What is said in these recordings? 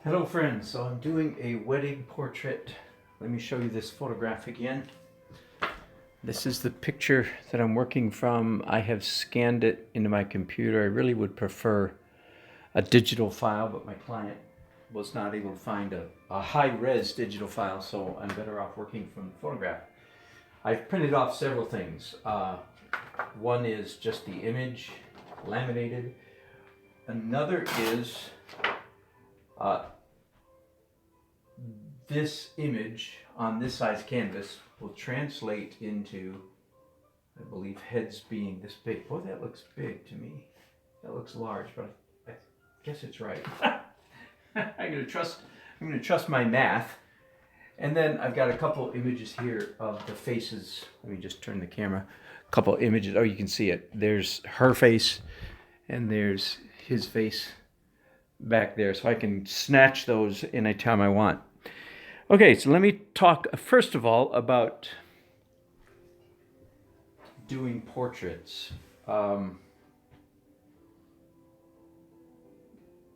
Hello friends, so I'm doing a wedding portrait. Let me show you this photograph again. This is the picture that I'm working from. I have scanned it into my computer. I really would prefer a digital file, but my client was not able to find a high-res digital file, so I'm better off working from the photograph. I've printed off several things. One is just the image laminated. Another is this image on this size canvas will translate into, I believe, heads being this big. Boy, that looks big to me. That looks large, but I guess it's right. I'm gonna trust my math. And then I've got a couple images here of the faces. Let me just turn the camera. A couple images. Oh, you can see it. There's her face, and there's his face back there. So I can snatch those anytime I want. Okay, so let me talk first of all about doing portraits. I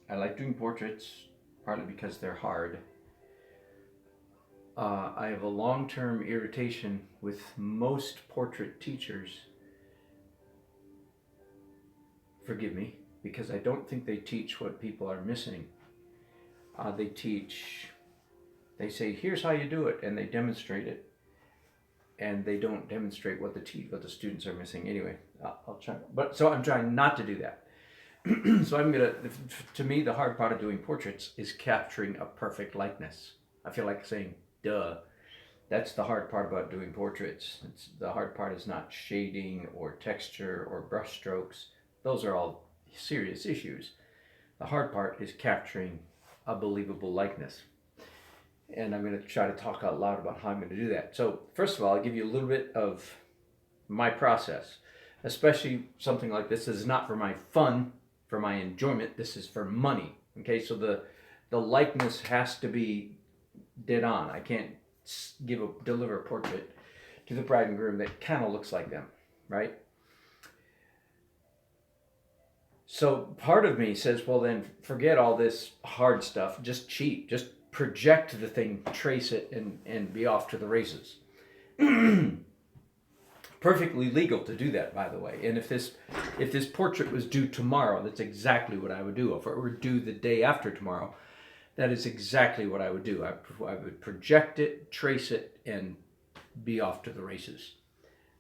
like doing portraits partly because they're hard. I have a long-term irritation with most portrait teachers. Forgive me, because I don't think they teach what people are missing. They say, here's how you do it, and they demonstrate it, and they don't demonstrate what the students are missing. Anyway, I'll try. So I'm trying not to do that. So to me, the hard part of doing portraits is capturing a perfect likeness. I feel like saying, duh. That's the hard part about doing portraits. The hard part is not shading or texture or brush strokes. Those are all serious issues. The hard part is capturing a believable likeness. And I'm going to try to talk out loud about how I'm going to do that. So first of all, I'll give you a little bit of my process, especially something like this. This is not for my fun, for my enjoyment. This is for money. Okay, so the likeness has to be dead on. I can't deliver a portrait to the bride and groom that kind of looks like them, right? So part of me says, well then forget all this hard stuff, just cheat, just project the thing, trace it, and be off to the races. Perfectly legal to do that, by the way. And if this portrait was due tomorrow, that's exactly what I would do. If it were due the day after tomorrow, that is exactly what I would do. I would project it, trace it, and be off to the races.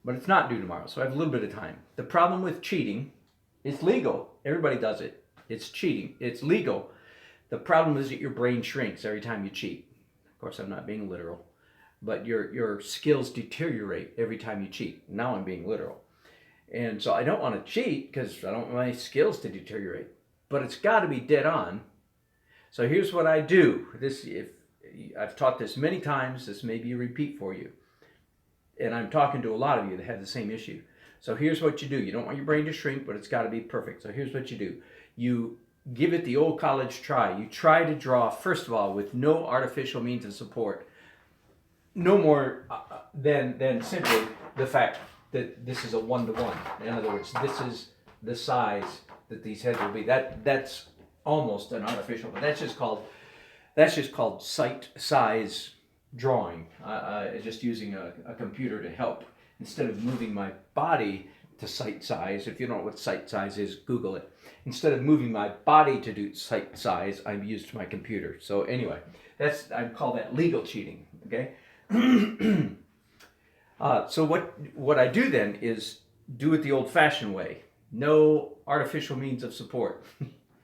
But it's not due tomorrow, so I have a little bit of time. The problem with cheating, it's legal. Everybody does it. It's cheating. It's legal. The problem is that your brain shrinks every time you cheat. Of course, I'm not being literal, but your skills deteriorate every time you cheat. Now I'm being literal. And so I don't want to cheat because I don't want my skills to deteriorate, but it's got to be dead on. So here's what I do. I've taught this many times, this may be a repeat for you. And I'm talking to a lot of you that have the same issue. So here's what you do. You don't want your brain to shrink, but it's got to be perfect. So here's what you do. You give it the old college try. You try to draw, first of all, with no artificial means of support. No more than simply the fact that this is a one-to-one. In other words, this is the size that these heads will be. That's almost an artificial, but that's just called sight size drawing. Just using a computer to help. Instead of moving my body to sight size, if you don't know what sight size is, Google it. Instead of moving my body to do sight size, I'm used my computer. So anyway, I call that legal cheating. Okay. So what I do then is do it the old-fashioned way. No artificial means of support.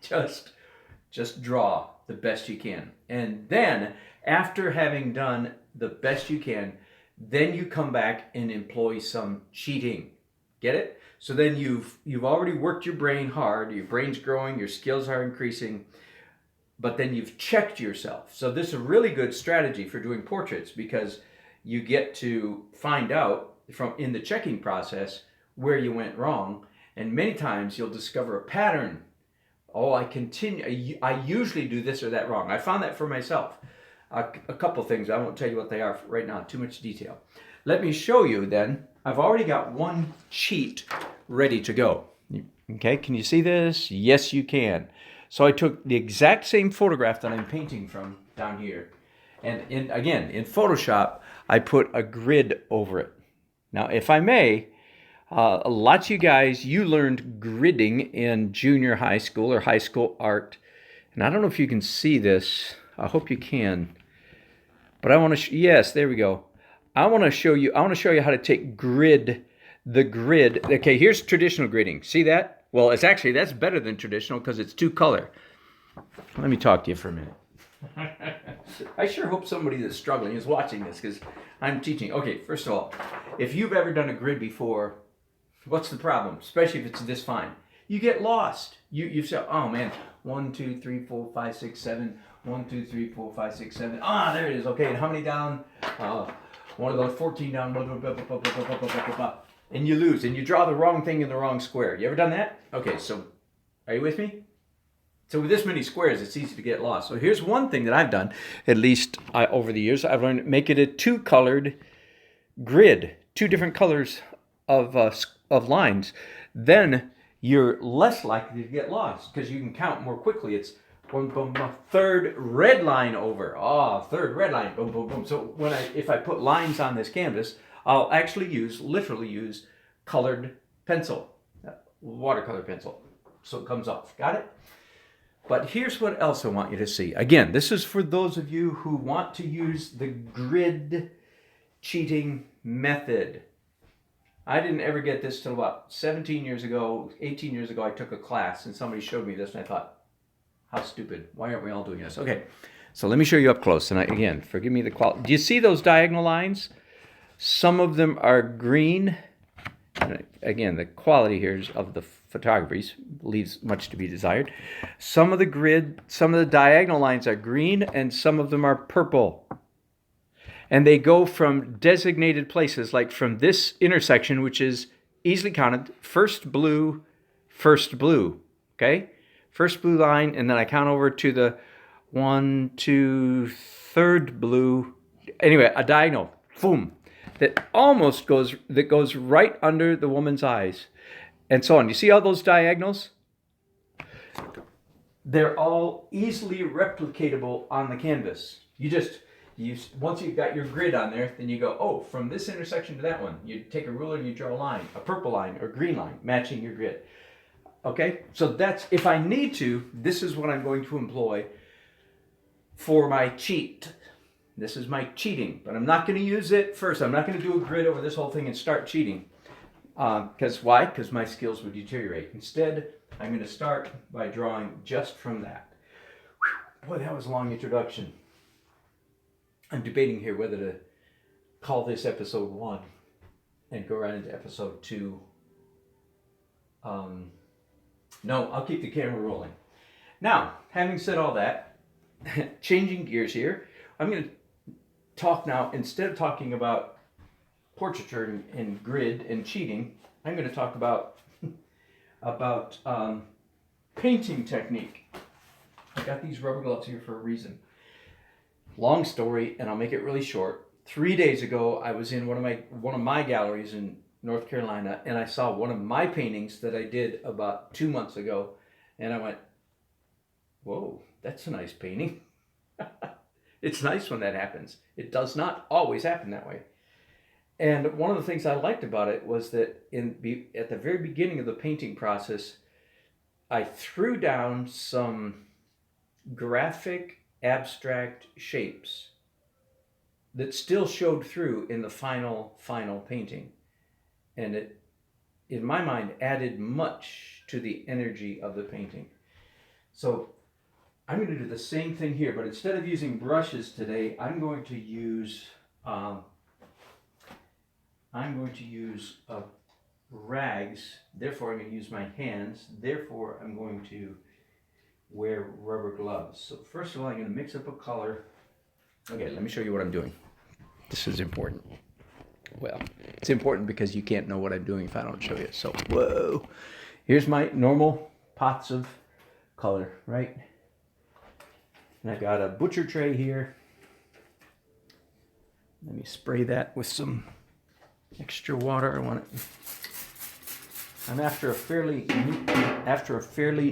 Just draw the best you can, and then after having done the best you can, then you come back and employ some cheating. Get it? So then you've already worked your brain hard, your brain's growing, your skills are increasing, but then you've checked yourself. So this is a really good strategy for doing portraits because you get to find out in the checking process where you went wrong, and many times you'll discover a pattern. Oh, I usually do this or that wrong. I found that for myself. A couple things. I won't tell you what they are right now, too much detail. Let me show you then. I've already got one cheat ready to go. Okay, can you see this? Yes, you can. So I took the exact same photograph that I'm painting from down here. And again, in Photoshop, I put a grid over it. Now, if I may, lots of you guys, you learned gridding in junior high school or high school art. And I don't know if you can see this. I hope you can. But I want to, yes, there we go. I want to show you how to take the grid. Okay, here's traditional gridding. See that? Well, it's actually, that's better than traditional because it's two color. Let me talk to you for a minute. I sure hope somebody that's struggling is watching this because I'm teaching. Okay, first of all, if you've ever done a grid before, what's the problem? Especially if it's this fine. You get lost. You say, oh man, 1, 2, 3, 4, 5, 6, 7. 1, 2, 3, 4, 5, 6, 7. Ah, there it is. Okay, and how many down? One of those 14 down. And you lose, and you draw the wrong thing in the wrong square. You ever done that? Okay, so are you with me? So with this many squares, it's easy to get lost. So here's one thing that I've done, at least over the years. I've learned to make it a two-colored grid, two different colors of lines. Then you're less likely to get lost because you can count more quickly. It's boom, boom, boom, third red line over. Third red line, boom, boom, boom. So if I put lines on this canvas, I'll actually literally use colored pencil, watercolor pencil. So it comes off. Got it? But here's what else I want you to see. Again, this is for those of you who want to use the grid cheating method. I didn't ever get this till about 18 years ago, I took a class and somebody showed me this and I thought, how stupid. Why aren't we all doing this? Okay, so let me show you up close. And again, forgive me the quality. Do you see those diagonal lines? Some of them are green. And again, the quality here of the photography leaves much to be desired. Some of the diagonal lines are green and some of them are purple. And they go from designated places, like from this intersection, which is easily counted, first blue, okay? First blue line, and then I count over to the 1, 2, third blue. Anyway, a diagonal, boom, that goes right under the woman's eyes, and so on. You see all those diagonals? They're all easily replicatable on the canvas. Once you've got your grid on there, then you go, oh, from this intersection to that one. You take a ruler and you draw a line, a purple line or green line, matching your grid. Okay, so that's, if I need to, this is what I'm going to employ for my cheat. This is my cheating, but I'm not going to use it first. I'm not going to do a grid over this whole thing and start cheating. Because why? Because my skills would deteriorate. Instead, I'm going to start by drawing just from that. Whew, boy, that was a long introduction. I'm debating here whether to call this episode 1 and go right into episode 2. No, I'll keep the camera rolling. Now, having said all that, changing gears here, I'm going to talk now, instead of talking about portraiture and grid and cheating, I'm going to talk about painting technique. I got these rubber gloves here for a reason. Long story, and I'll make it really short. 3 days ago, I was in one of my galleries in North Carolina, and I saw one of my paintings that I did about 2 months ago, and I went, whoa, that's a nice painting. It's nice when that happens. It does not always happen that way. And one of the things I liked about it was that at the very beginning of the painting process, I threw down some graphic abstract shapes that still showed through in the final painting. And it, in my mind, added much to the energy of the painting. So I'm going to do the same thing here, but instead of using brushes today, I'm going to use rags. Therefore, I'm going to use my hands. Therefore, I'm going to wear rubber gloves. So first of all, I'm going to mix up a color. Okay, let me show you what I'm doing. This is important. Well, it's important because you can't know what I'm doing if I don't show you. So, whoa. Here's my normal pots of color, right? And I've got a butcher tray here. Let me spray that with some extra water. I'm after a fairly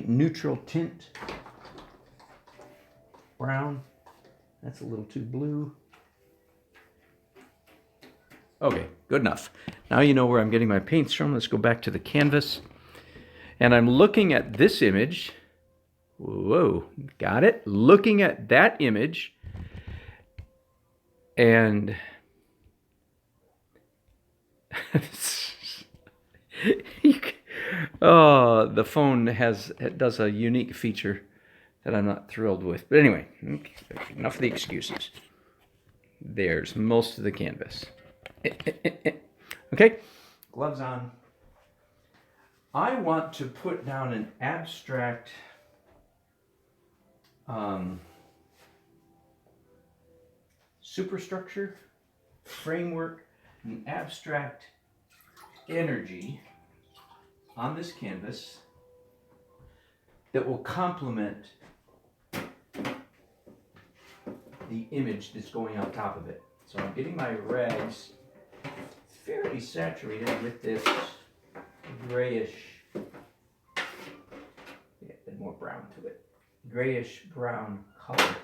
neutral tint. brown. That's a little too blue. Okay, good enough. Now you know where I'm getting my paints from. Let's go back to the canvas. And I'm looking at this image. Whoa, got it? Looking at that image. And oh, the phone does a unique feature that I'm not thrilled with. But anyway, enough of the excuses. There's most of the canvas. Okay, gloves on. I want to put down an abstract superstructure, framework, an abstract energy on this canvas that will complement the image that's going on top of it. So I'm getting my rags fairly saturated with this grayish, a bit more brown to it, grayish brown color.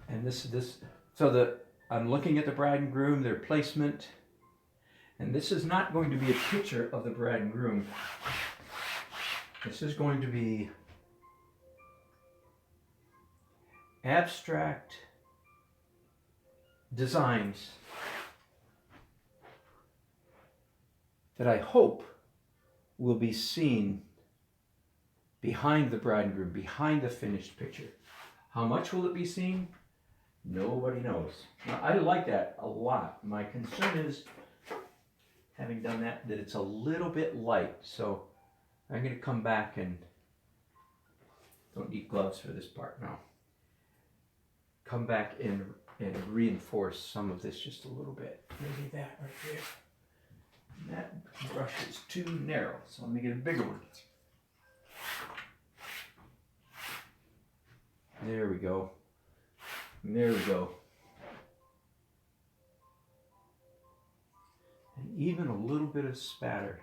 And I'm looking at the bride and groom, their placement, and this is not going to be a picture of the bride and groom. This is going to be abstract designs that I hope will be seen behind the bride and groom, behind the finished picture. How much will it be seen? Nobody knows. Now, I like that a lot. My concern is, having done that it's a little bit light. So I'm going to come back and don't need gloves for this part now. Come back and reinforce some of this just a little bit. Maybe that right there. And that brush is too narrow, so let me get a bigger one. There we go. There we go. And even a little bit of spatter.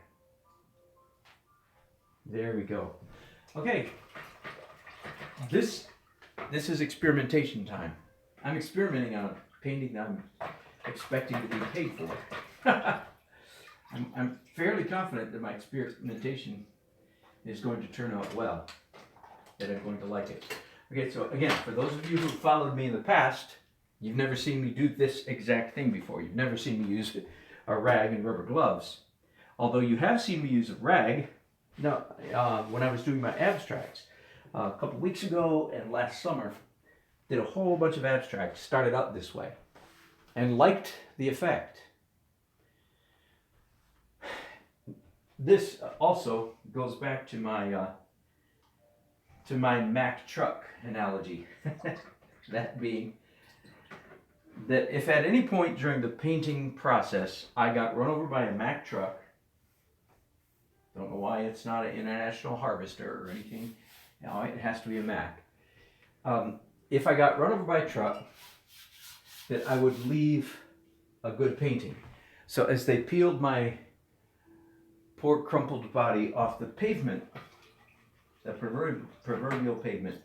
There we go. Okay. This is experimentation time. I'm experimenting on a painting that I'm expecting to be paid for. I'm fairly confident that my experimentation is going to turn out well, that I'm going to like it. Okay, so again, for those of you who followed me in the past, you've never seen me do this exact thing before. You've never seen me use a rag and rubber gloves. Although you have seen me use a rag when I was doing my abstracts. A couple weeks ago and last summer, did a whole bunch of abstracts, started out this way, and liked the effect. This also goes back to my Mack truck analogy. That being that if at any point during the painting process I got run over by a Mack truck, don't know why it's not an International Harvester or anything, no, it has to be a Mack. If I got run over by a truck, that I would leave a good painting. So as they peeled my poor crumpled body off the pavement, the proverbial pavement,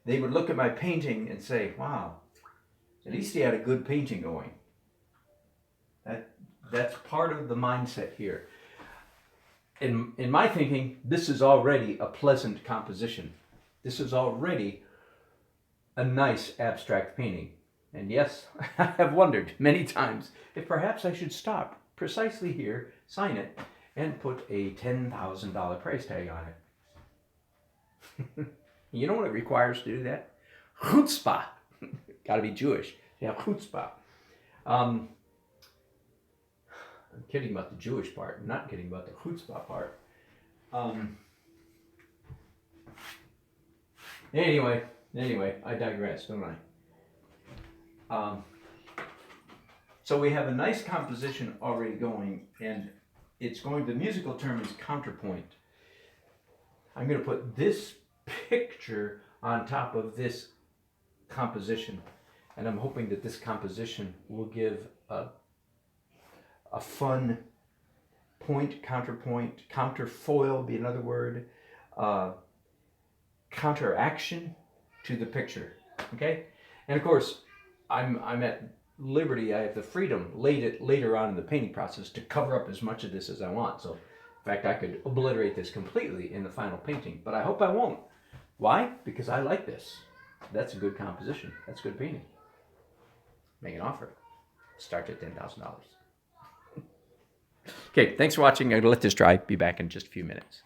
they would look at my painting and say, wow, at least he had a good painting going. That's part of the mindset here. In my thinking, this is already a pleasant composition. This is already a nice abstract painting. And yes, I have wondered many times if perhaps I should stop precisely here, sign it, and put a $10,000 price tag on it. You know what it requires to do that? Chutzpah. Got to be Jewish. Yeah, chutzpah. I'm kidding about the Jewish part. I'm not kidding about the chutzpah part. Anyway, I digress, don't I? So we have a nice composition already going, and the musical term is counterpoint. I'm going to put this picture on top of this composition, and I'm hoping that this composition will give a fun point, counterpoint, counterfoil be another word, counteraction to the picture. Okay, and of course, I'm at liberty. I have the freedom later on in the painting process to cover up as much of this as I want. So, in fact, I could obliterate this completely in the final painting, but I hope I won't. Why? Because I like this. That's a good composition. That's good painting. Make an offer. Start at $10,000. Okay, thanks for watching. I'm going to let this dry. Be back in just a few minutes.